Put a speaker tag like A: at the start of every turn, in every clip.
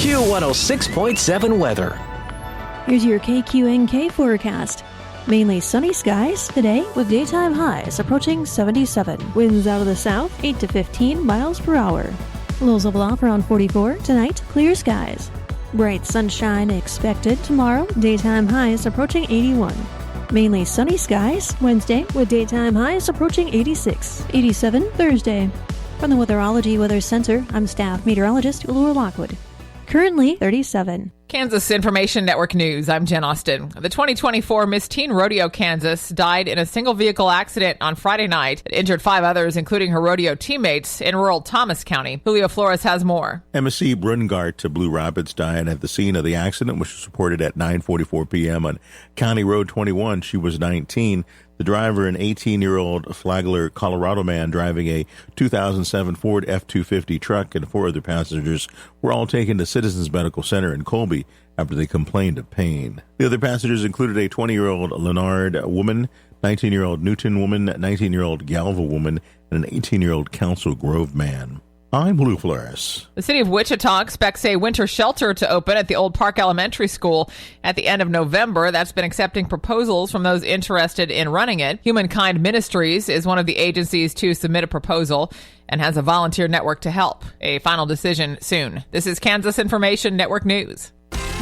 A: Q106.7 weather.
B: Here's your KQNK forecast. Mainly sunny skies today with daytime highs approaching 77. Winds out of the south 8 to 15 miles per hour. Lows level off around 44. Tonight, clear skies. Bright sunshine expected tomorrow. Daytime highs approaching 81. Mainly sunny skies Wednesday with daytime highs approaching 86. 87 Thursday. From the Weatherology Weather Center, I'm staff meteorologist Laura Lockwood. Currently 37.
C: Kansas Information Network News. I'm Jen Austin. The 2024 Miss Teen Rodeo Kansas died in a single vehicle accident on Friday night. It injured 5 others, including her rodeo teammates in rural Thomas County. Julio Flores has more.
D: MSC Brungart to Blue Rapids died at the scene of the accident, which was reported at 9:44 p.m. on County Road 21. She was 19. The driver, an 18-year-old Flagler, Colorado man driving a 2007 Ford F-250 truck, and 4 other passengers were all taken to Citizens Medical Center in Colby after they complained of pain. The other passengers included a 20-year-old Leonard woman, 19-year-old Newton woman, 19-year-old Galva woman, and an 18-year-old Council Grove man. I'm Blue Flores.
C: The city of Wichita expects a winter shelter to open at the Old Park Elementary School at the end of November. That's been accepting proposals from those interested in running it. Humankind Ministries is one of the agencies to submit a proposal and has a volunteer network to help. A final decision soon. This is Kansas Information Network News.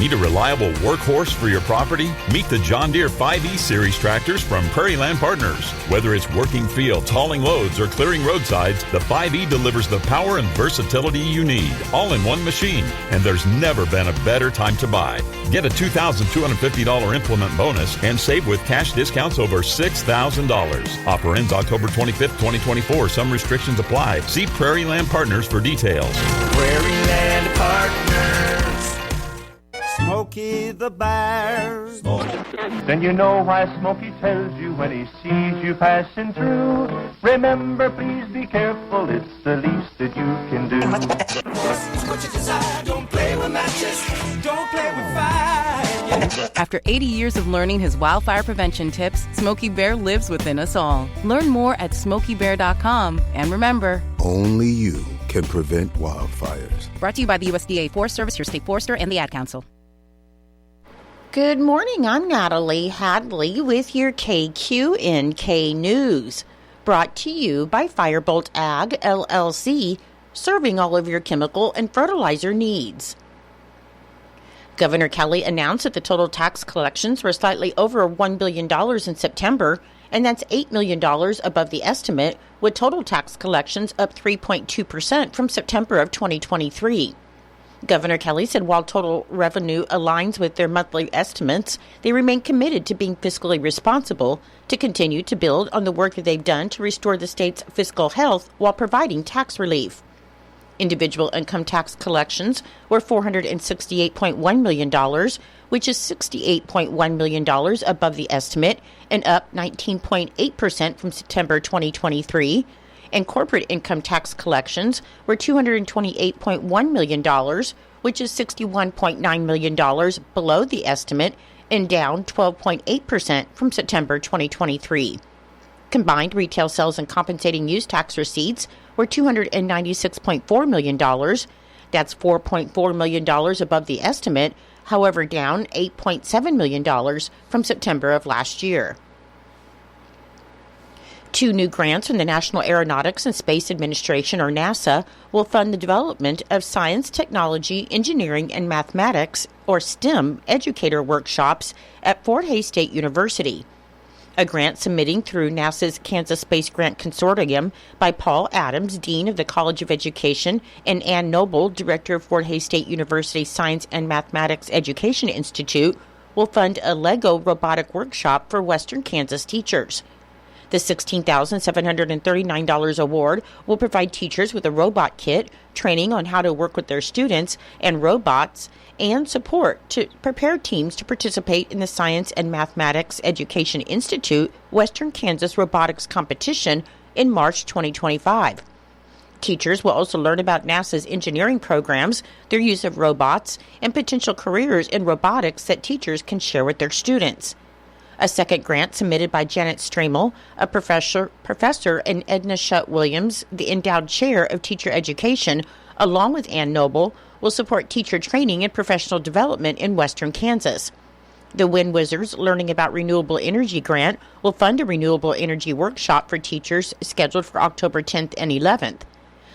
E: Need a reliable workhorse for your property? Meet the John Deere 5E Series tractors from Prairie Land Partners. Whether it's working fields, hauling loads, or clearing roadsides, the 5E delivers the power and versatility you need, all in one machine. And there's never been a better time to buy. Get a $2,250 implement bonus and save with cash discounts over $6,000. Offer ends October 25th, 2024. Some restrictions apply. See Prairie Land Partners for details.
F: Prairie Land Partners. Smokey the Bear.
G: Then you know why Smokey tells you when he sees you passing through. Remember, please be careful, it's the least that you can do.
F: What you desire, don't play with matches, don't play with fire.
H: After 80 years of learning his wildfire prevention tips, Smokey Bear lives within us all. Learn more at SmokeyBear.com. And remember,
I: only you can prevent wildfires.
H: Brought to you by the USDA Forest Service, your state forester, and the Ad Council.
J: Good morning, I'm Natalie Hadley with your KQNK News. Brought to you by Firebolt Ag, LLC, serving all of your chemical and fertilizer needs. Governor Kelly announced that the total tax collections were slightly over $1 billion in September, and that's $8 million above the estimate, with total tax collections up 3.2% from September of 2023. Governor Kelly said while total revenue aligns with their monthly estimates, they remain committed to being fiscally responsible to continue to build on the work that they've done to restore the state's fiscal health while providing tax relief. Individual income tax collections were $468.1 million, which is $68.1 million above the estimate and up 19.8% from September 2023. And corporate income tax collections were $228.1 million, which is $61.9 million below the estimate and down 12.8% from September 2023. Combined retail sales and compensating use tax receipts were $296.4 million. That's $4.4 million above the estimate, however down $8.7 million from September of last year. 2 new grants from the National Aeronautics and Space Administration, or NASA, will fund the development of science, technology, engineering, and mathematics, or STEM, educator workshops at Fort Hays State University. A grant submitting through NASA's Kansas Space Grant Consortium by Paul Adams, Dean of the College of Education, and Ann Noble, Director of Fort Hays State University Science and Mathematics Education Institute, will fund a Lego robotic workshop for Western Kansas teachers. The $16,739 award will provide teachers with a robot kit, training on how to work with their students and robots, and support to prepare teams to participate in the Science and Mathematics Education Institute Western Kansas Robotics Competition in March 2025. Teachers will also learn about NASA's engineering programs, their use of robots, and potential careers in robotics that teachers can share with their students. A second grant submitted by Janet Stramel, a professor, and Edna Shutt Williams, the endowed chair of teacher education, along with Ann Noble, will support teacher training and professional development in western Kansas. The Wind Wizards Learning About Renewable Energy grant will fund a renewable energy workshop for teachers scheduled for October 10th and 11th.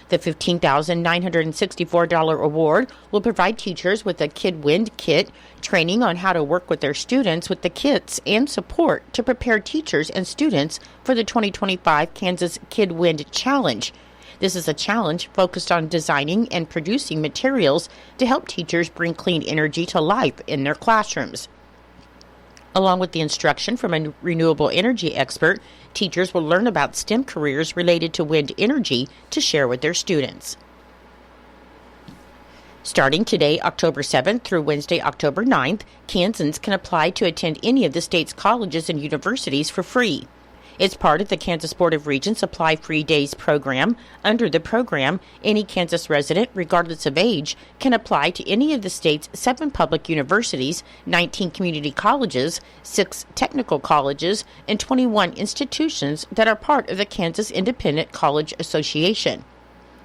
J: The $15,964 award will provide teachers with a Kid Wind kit, training on how to work with their students with the kits, and support to prepare teachers and students for the 2025 Kansas Kid Wind Challenge. This is a challenge focused on designing and producing materials to help teachers bring clean energy to life in their classrooms. Along with the instruction from a renewable energy expert, teachers will learn about STEM careers related to wind energy to share with their students. Starting today, October 7th through Wednesday, October 9th, Kansans can apply to attend any of the state's colleges and universities for free. It's part of the Kansas Board of Regents Apply Free Days program. Under the program, any Kansas resident, regardless of age, can apply to any of the state's 7 public universities, 19 community colleges, 6 technical colleges, and 21 institutions that are part of the Kansas Independent College Association.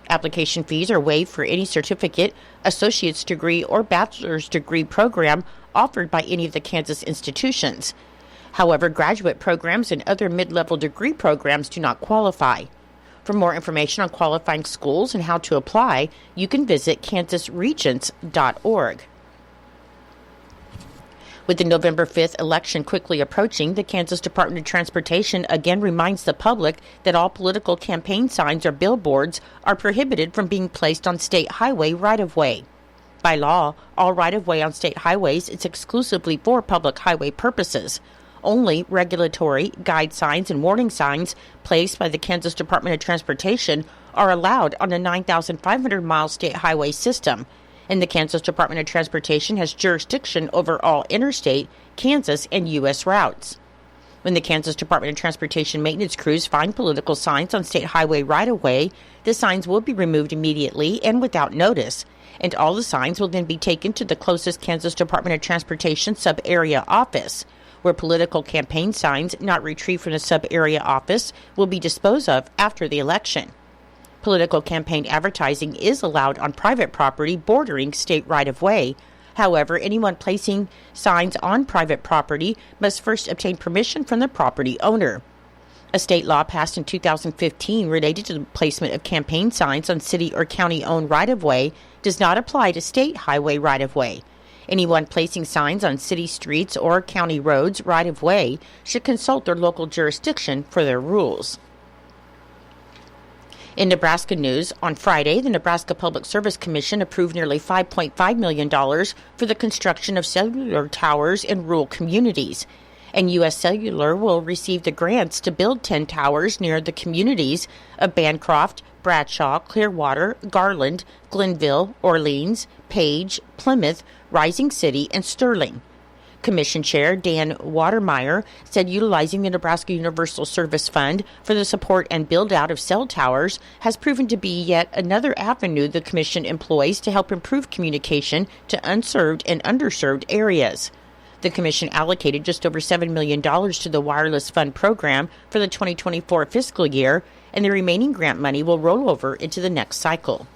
J: Application fees are waived for any certificate, associate's degree, or bachelor's degree program offered by any of the Kansas institutions. However, graduate programs and other mid-level degree programs do not qualify. For more information on qualifying schools and how to apply, you can visit kansasregents.org. With the November 5th election quickly approaching, the Kansas Department of Transportation again reminds the public that all political campaign signs or billboards are prohibited from being placed on state highway right-of-way. By law, all right-of-way on state highways is exclusively for public highway purposes. Only regulatory, guide signs, and warning signs placed by the Kansas Department of Transportation are allowed on the 9,500-mile state highway system, and the Kansas Department of Transportation has jurisdiction over all interstate, Kansas, and U.S. routes. When the Kansas Department of Transportation maintenance crews find political signs on state highway right-of-way, the signs will be removed immediately and without notice, and all the signs will then be taken to the closest Kansas Department of Transportation sub-area office, where political campaign signs not retrieved from the sub-area office will be disposed of after the election. Political campaign advertising is allowed on private property bordering state right-of-way. However, anyone placing signs on private property must first obtain permission from the property owner. A state law passed in 2015 related to the placement of campaign signs on city or county-owned right-of-way does not apply to state highway right-of-way. Anyone placing signs on city streets or county roads right-of-way should consult their local jurisdiction for their rules. In Nebraska news, on Friday, the Nebraska Public Service Commission approved nearly $5.5 million for the construction of cellular towers in rural communities, and U.S. Cellular will receive the grants to build 10 towers near the communities of Bancroft, Bradshaw, Clearwater, Garland, Glenville, Orleans, Page, Plymouth, Rising City, and Sterling. Commission Chair Dan Watermeyer said utilizing the Nebraska Universal Service Fund for the support and build-out of cell towers has proven to be yet another avenue the Commission employs to help improve communication to unserved and underserved areas. The Commission allocated just over $7 million to the Wireless Fund program for the 2024 fiscal year, and the remaining grant money will roll over into the next cycle.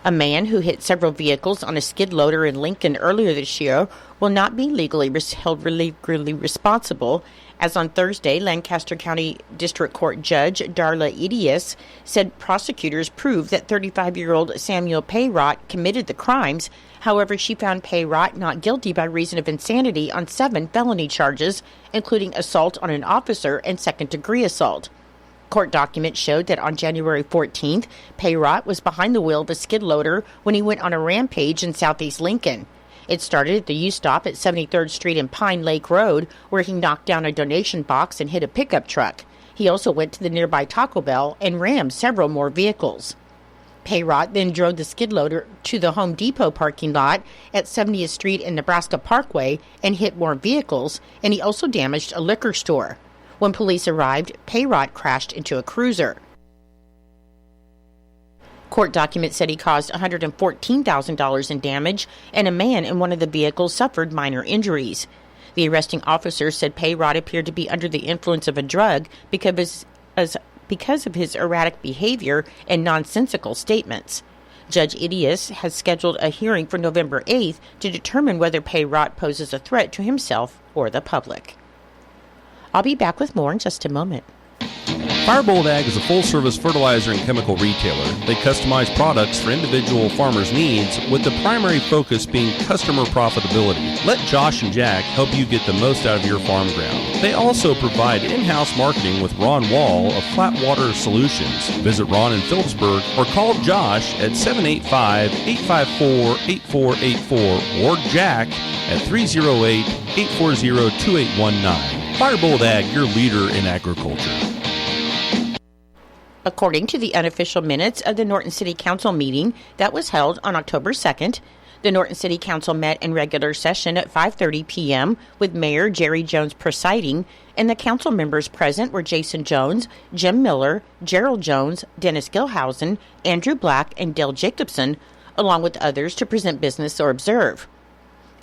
J: A man who hit several vehicles on a skid loader in Lincoln earlier this year will not be legally held legally responsible, as on Thursday, Lancaster County District Court Judge Darla Edius said prosecutors proved that 35-year-old Samuel Payrott committed the crimes. However, she found Payrott not guilty by reason of insanity on 7 felony charges, including assault on an officer and second-degree assault. Court documents showed that on January 14th, Payrott was behind the wheel of a skid loader when he went on a rampage in southeast Lincoln. It started at the U-Stop at 73rd Street and Pine Lake Road, where he knocked down a donation box and hit a pickup truck. He also went to the nearby Taco Bell and rammed several more vehicles. Payrott then drove the skid loader to the Home Depot parking lot at 70th Street and Nebraska Parkway and hit more vehicles, and he also damaged a liquor store. When police arrived, Payrott crashed into a cruiser. Court documents said he caused $114,000 in damage, and a man in one of the vehicles suffered minor injuries. The arresting officer said Payrott appeared to be under the influence of a drug because of his erratic behavior and nonsensical statements. Judge Idias has scheduled a hearing for November 8th to determine whether pay rot poses a threat to himself or the public. I'll be back with more in just a moment.
A: Firebolt Ag is a full-service fertilizer and chemical retailer. They customize products for individual farmers' needs, with the primary focus being customer profitability. Let Josh and Jack help you get the most out of your farm ground. They also provide in-house marketing with Ron Wall of Flatwater Solutions. Visit Ron in Phillipsburg or call Josh at 785-854-8484 or Jack at 308-840-2819. Firebolt Ag, your leader in agriculture.
J: According to the unofficial minutes of the Norton City Council meeting that was held on October 2nd, the Norton City Council met in regular session at 5:30 p.m. with Mayor Jerry Jones presiding, and the council members present were Jason Jones, Jim Miller, Gerald Jones, Dennis Gilhausen, Andrew Black, and Dale Jacobson, along with others to present business or observe.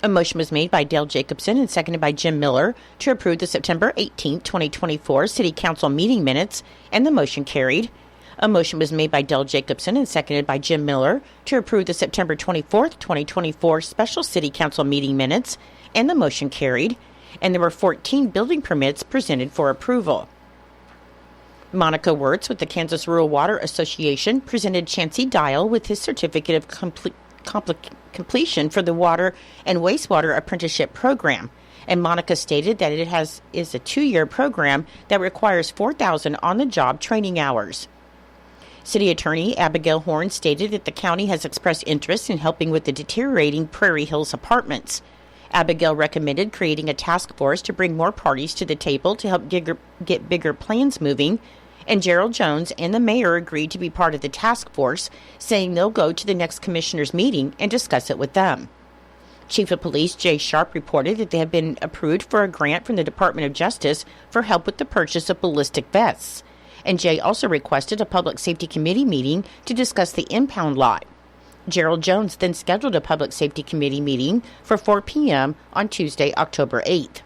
J: A motion was made by Dale Jacobson and seconded by Jim Miller to approve the September 18, 2024 City Council meeting minutes, and the motion carried. A motion was made by Dale Jacobson and seconded by Jim Miller to approve the September 24, 2024 Special City Council meeting minutes, and the motion carried. And there were 14 building permits presented for approval. Monica Wirtz with the Kansas Rural Water Association presented Chancey Dial with his certificate of completion for the Water and Wastewater Apprenticeship Program, and Monica stated that it is a 2-year program that requires 4,000 on-the-job training hours. City Attorney Abigail Horn stated that the county has expressed interest in helping with the deteriorating Prairie Hills apartments. Abigail recommended creating a task force to bring more parties to the table to help get bigger plans moving, and Gerald Jones and the mayor agreed to be part of the task force, saying they'll go to the next commissioners' meeting and discuss it with them. Chief of Police Jay Sharp reported that they have been approved for a grant from the Department of Justice for help with the purchase of ballistic vests. And Jay also requested a Public Safety Committee meeting to discuss the impound lot. Gerald Jones then scheduled a Public Safety Committee meeting for 4 p.m. on Tuesday, October 8th.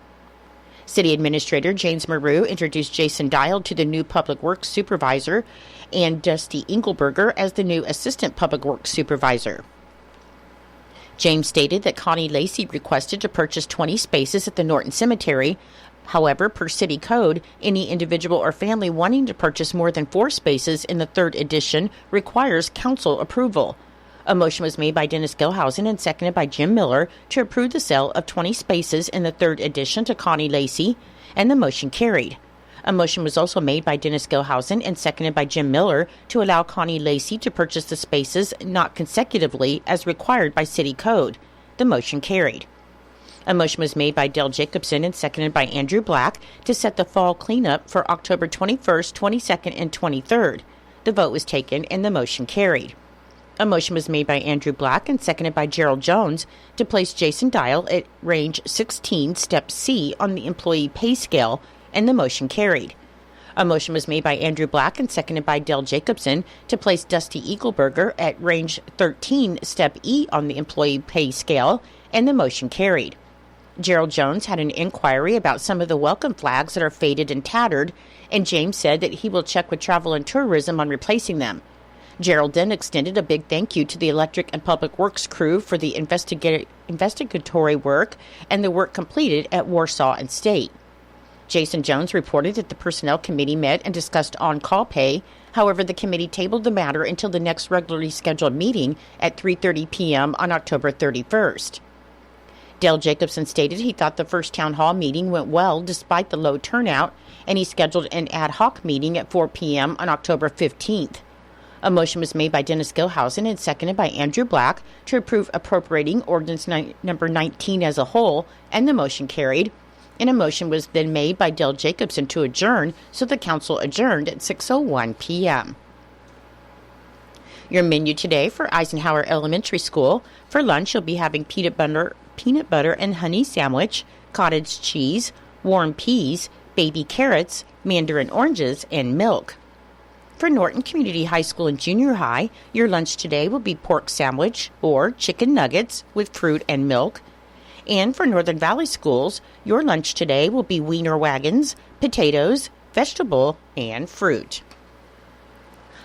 J: City Administrator James Maru introduced Jason Dial to the new Public Works Supervisor and Dusty Engelberger as the new Assistant Public Works Supervisor. James stated that Connie Lacey requested to purchase 20 spaces at the Norton Cemetery. However, per city code, any individual or family wanting to purchase more than 4 spaces in the 3rd edition requires council approval. A motion was made by Dennis Gilhausen and seconded by Jim Miller to approve the sale of 20 spaces in the 3rd edition to Connie Lacey, and the motion carried. A motion was also made by Dennis Gilhausen and seconded by Jim Miller to allow Connie Lacey to purchase the spaces not consecutively as required by city code. The motion carried. A motion was made by Dale Jacobson and seconded by Andrew Black to set the fall cleanup for October 21st, 22nd, and 23rd. The vote was taken and the motion carried. A motion was made by Andrew Black and seconded by Gerald Jones to place Jason Dial at range 16, step C on the employee pay scale, and the motion carried. A motion was made by Andrew Black and seconded by Dale Jacobson to place Dusty Eagleberger at range 13, step E on the employee pay scale, and the motion carried. Gerald Jones had an inquiry about some of the welcome flags that are faded and tattered, and James said that he will check with Travel and Tourism on replacing them. Gerald then extended a big thank you to the Electric and Public Works crew for the investigatory work and the work completed at Warsaw and State. Jason Jones reported that the Personnel Committee met and discussed on-call pay. However, the committee tabled the matter until the next regularly scheduled meeting at 3:30 p.m. on October 31st. Dale Jacobson stated he thought the first town hall meeting went well despite the low turnout, and he scheduled an ad hoc meeting at 4 p.m. on October 15th. A motion was made by Dennis Gilhausen and seconded by Andrew Black to approve appropriating ordinance number 19 as a whole, and the motion carried. And a motion was then made by Dale Jacobson to adjourn, so the council adjourned at 6:01 p.m. Your menu today for Eisenhower Elementary School. For lunch, you'll be having peanut butter and honey sandwich, cottage cheese, warm peas, baby carrots, mandarin oranges, and milk. For Norton Community High School and Junior High, your lunch today will be pork sandwich or chicken nuggets with fruit and milk. And for Northern Valley Schools, your lunch today will be wiener wagons, potatoes, vegetable, and fruit.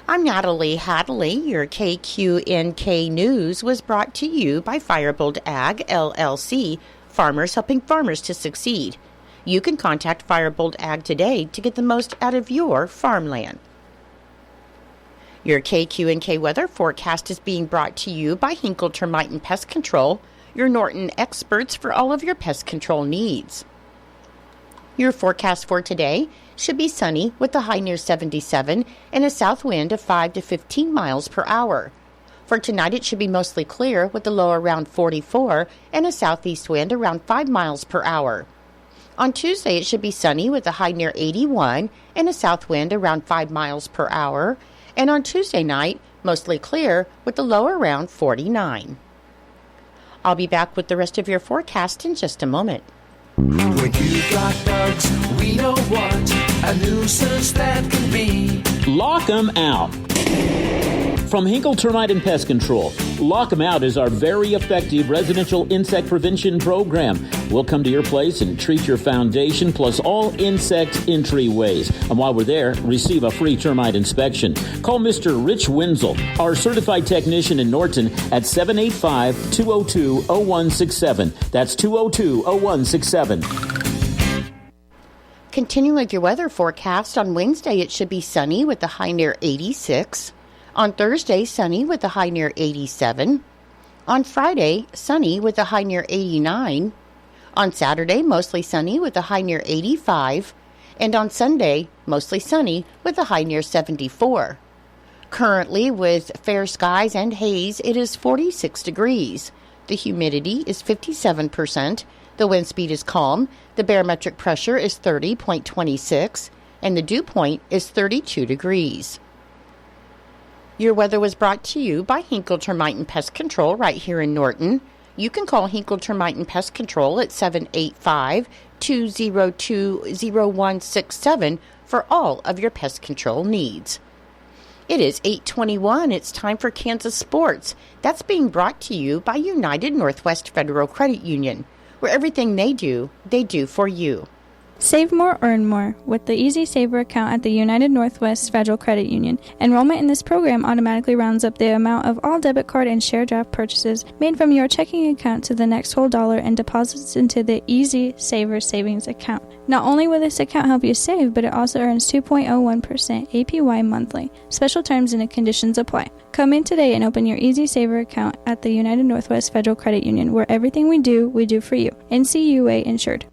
J: I'm Natalie Hadley. Your KQNK News was brought to you by Firebolt Ag, LLC, farmers helping farmers to succeed. You can contact Firebolt Ag today to get the most out of your farmland. Your KQNK weather forecast is being brought to you by Hinkle Termite and Pest Control, your Norton experts for all of your pest control needs. Your forecast for today should be sunny with a high near 77 and a south wind of 5 to 15 miles per hour. For tonight, it should be mostly clear with a low around 44 and a southeast wind around 5 miles per hour. On Tuesday, it should be sunny with a high near 81 and a south wind around 5 miles per hour. And on Tuesday night, mostly clear with a low around 49. I'll be back with the rest of your forecast in just a moment.
F: When you got bugs, we know what a nuisance that can be.
K: Lock 'em out. From Hinkle Termite and Pest Control, Lock 'em Out is our very effective residential insect prevention program. We'll come to your place and treat your foundation plus all insect entryways. And while we're there, receive a free termite inspection. Call Mr. Rich Wenzel, our certified technician in Norton, at 785-202-0167. That's 202-0167.
J: Continuing with your weather forecast, on Wednesday it should be sunny with a high near 86. On Thursday, sunny with a high near 87. On Friday, sunny with a high near 89. On Saturday, mostly sunny with a high near 85. And on Sunday, mostly sunny with a high near 74. Currently, with fair skies and haze, it is 46 degrees. The humidity is 57%. The wind speed is calm. The barometric pressure is 30.26. And the dew point is 32 degrees. Your weather was brought to you by Hinkle Termite and Pest Control right here in Norton. You can call Hinkle Termite and Pest Control at 785-202-0167 for all of your pest control needs. It is 8:21. It's time for Kansas Sports. That's being brought to you by United Northwest Federal Credit Union, where everything they do for you.
L: Save more, earn more with the Easy Saver account at the United Northwest Federal Credit Union. Enrollment in this program automatically rounds up the amount of all debit card and share draft purchases made from your checking account to the next whole dollar and deposits into the Easy Saver savings account. Not only will this account help you save, but it also earns 2.01% APY monthly. Special terms and conditions apply. Come in today and open your Easy Saver account at the United Northwest Federal Credit Union, where everything we do for you. NCUA insured.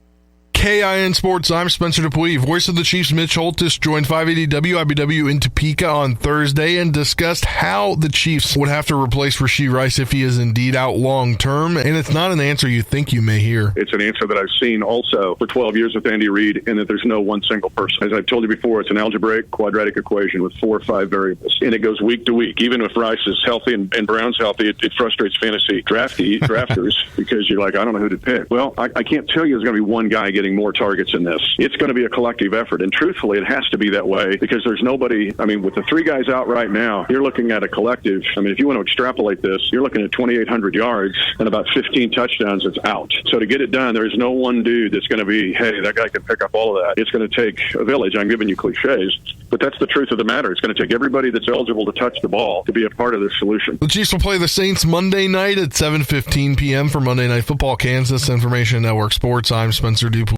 M: KIN Sports, I'm Spencer Dupuis. Voice of the Chiefs Mitch Holtis joined 580 WIBW in Topeka on Thursday and discussed how the Chiefs would have to replace Rashee Rice if he is indeed out long term. And it's not an answer you think you may hear.
N: It's an answer that I've seen also for 12 years with Andy Reid, and that there's no one single person. As I've told you before, it's an algebraic quadratic equation with 4 or 5 variables, and it goes week to week. Even if Rice is healthy and Brown's healthy, it frustrates fantasy drafters because you're like, I don't know who to pick. Well, I can't tell you there's going to be one guy getting more targets in this. It's going to be a collective effort, and truthfully, it has to be that way because there's nobody. I mean, with the 3 guys out right now, you're looking at a collective. I mean, if you want to extrapolate this, you're looking at 2,800 yards and about 15 touchdowns that's out. So to get it done, there's no one dude that's going to be, hey, that guy can pick up all of that. It's going to take a village. I'm giving you cliches, but that's the truth of the matter. It's going to take everybody that's eligible to touch the ball to be a part of this solution.
M: The Chiefs will play the Saints Monday night at 7:15 p.m. for Monday Night Football. Kansas Information Network Sports. I'm Spencer Dupuis.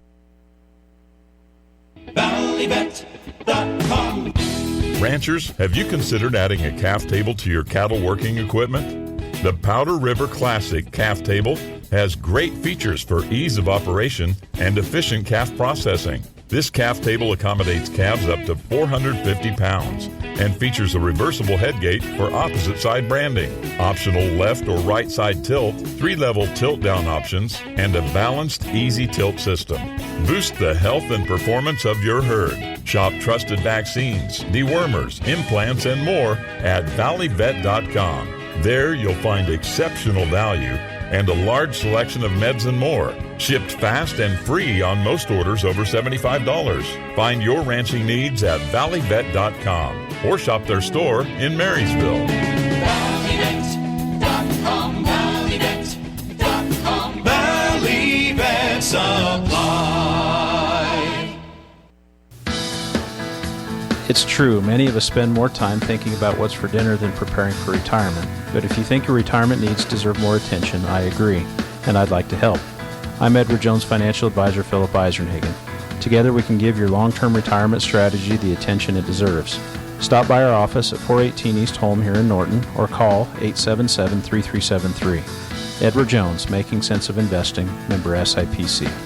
E: Ranchers, have you considered adding a calf table to your cattle working equipment? The Powder River Classic Calf Table has great features for ease of operation and efficient calf processing. This calf table accommodates calves up to 450 pounds and features a reversible headgate for opposite side branding, optional left or right side tilt, 3-level tilt down options, and a balanced easy tilt system. Boost the health and performance of your herd. Shop trusted vaccines, dewormers, implants, and more at valleyvet.com. There you'll find exceptional value and a large selection of meds and more. Shipped fast and free on most orders over $75. Find your ranching needs at valleyvet.com or shop their store in Marysville.
F: Valleyvet.com, valleyvet.com, Valley Vet Supply.
O: It's true, many of us spend more time thinking about what's for dinner than preparing for retirement. But if you think your retirement needs deserve more attention, I agree, and I'd like to help. I'm Edward Jones Financial Advisor Philip Eisenhagen. Together we can give your long-term retirement strategy the attention it deserves. Stop by our office at 418 East Holm here in Norton or call 877-3373. Edward Jones, Making Sense of Investing, member SIPC.